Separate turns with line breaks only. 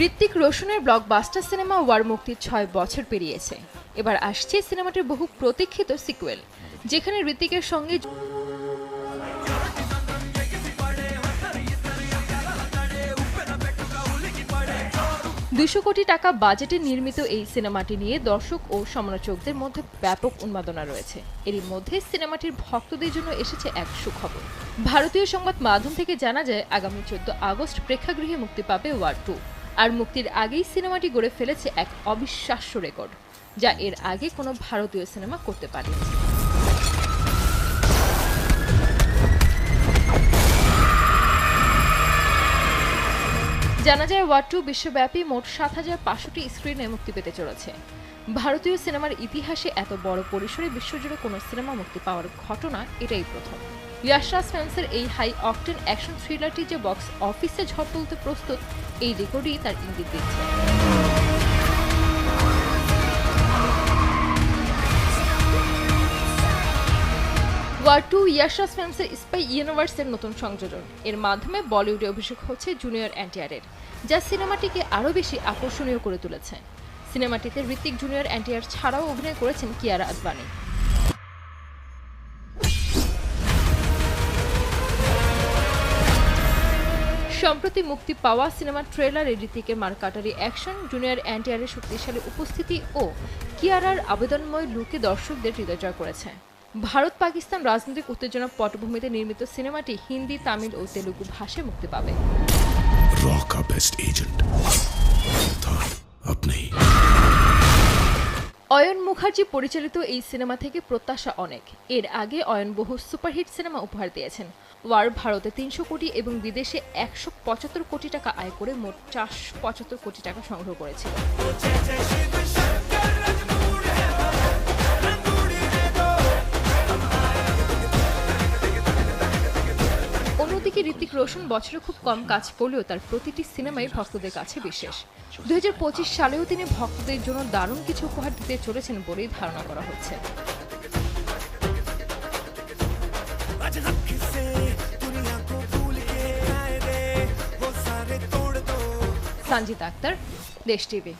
Hrithik রোশনের blockbuster cinema war মুক্তির ৬ বছর পেরিয়েছে। এবার আসছে সিনেমাটির বহু প্রতীক্ষিত সিকুয়েল, যেখানে ঋত্বিকের সঙ্গে ২০০ কোটি টাকা বাজেটে নির্মিত এই সিনেমাটি নিয়ে দর্শক ও সমালোচকদের মধ্যে ব্যাপক উন্মাদনা রয়েছে। এরই মধ্যে সিনেমাটির ভক্তদের জন্য এসেছে এক সুখবর। ভারতীয় সংবাদ মাধ্যম থেকে জানা যায়, আগামী ১৪ আগস্ট প্রেক্ষাগৃহে মুক্তি পাবে ওয়ার 2। আর মুক্তির আগেই সিনেমাটি গড়ে ফেলেছে এক অবিশ্বাস্য রেকর্ড, যা এর আগে কোনো ভারতীয় সিনেমা করতে পারেনি। জানা যায়, ওয়ার 2 বিশ্বব্যাপী মোট ৭,৫০০টি স্ক্রিনে মুক্তি পেতে চলেছে। ভারতীয় সিনেমার ইতিহাসে এত বড় পরিসরে বিশ্বজুড়ে কোনো সিনেমা মুক্তি পাওয়ার ঘটনা এটাই প্রথম। ইয়াশ রাজ ফিল্মসের এই হাই অকটেন অ্যাকশন থ্রিলারটি যে বক্স অফিসে ঝড় তুলতে প্রস্তুত, এই রেকর্ডই তার ইঙ্গিত দিচ্ছে। ওয়ার 2 ইয়াশ রাজ ফিল্মসের স্পাই ইউনিভার্সের নতুন সংযোজন। এর মাধ্যমে বলিউডে অভিষেক হচ্ছে জুনিয়র এনটিআরের, যা সিনেমাটিকে আরও বেশি আকর্ষণীয় করে তুলেছে। সিনেমাটিতে ঋত্বিক জুনিয়র এনটিআর ছাড়াও অভিনয় করেছেন কিয়ারা আদভানি। সম্প্রতি মুক্তি পাওয়া সিনেমার ট্রেলারে ঋত্বিকের মারকাটারি অ্যাকশন, জুনিয়র এনটিআরের শক্তিশালী উপস্থিতি ও কিয়ারার আবেদনময় লুকে দর্শকদের হৃদয় জয় করেছে। ভারত পাকিস্তান রাজনৈতিক উত্তেজনা পটভূমিতে নির্মিত সিনেমাটি হিন্দি, তামিল ও তেলুগু ভাষায় মুক্তি পাবে। অয়ন মুখার্জি পরিচালিত এই সিনেমা থেকে প্রত্যাশা অনেক। এর আগে অয়ন বহু সুপারহিট সিনেমা উপহার দিয়েছেন। ওয়ার ভারতে ৩০০ কোটি এবং বিদেশে ১৭৫ কোটি টাকা আয় করে মোট ৪৭৫ কোটি টাকা সংগ্রহ করেছিল। অন্যদিকে ঋত্বিক রোশন বছরে খুব কম কাজ করলেও তার প্রতিটি সিনেমাই ভক্তদের কাছে বিশেষ। ২০২৫ সালেও তিনি ভক্তদের জন্য দারুণ কিছু উপহার দিতে চলেছেন বলেই ধারণা করা হচ্ছে। সঞ্জিতা আক্তার, দেশ টিভি।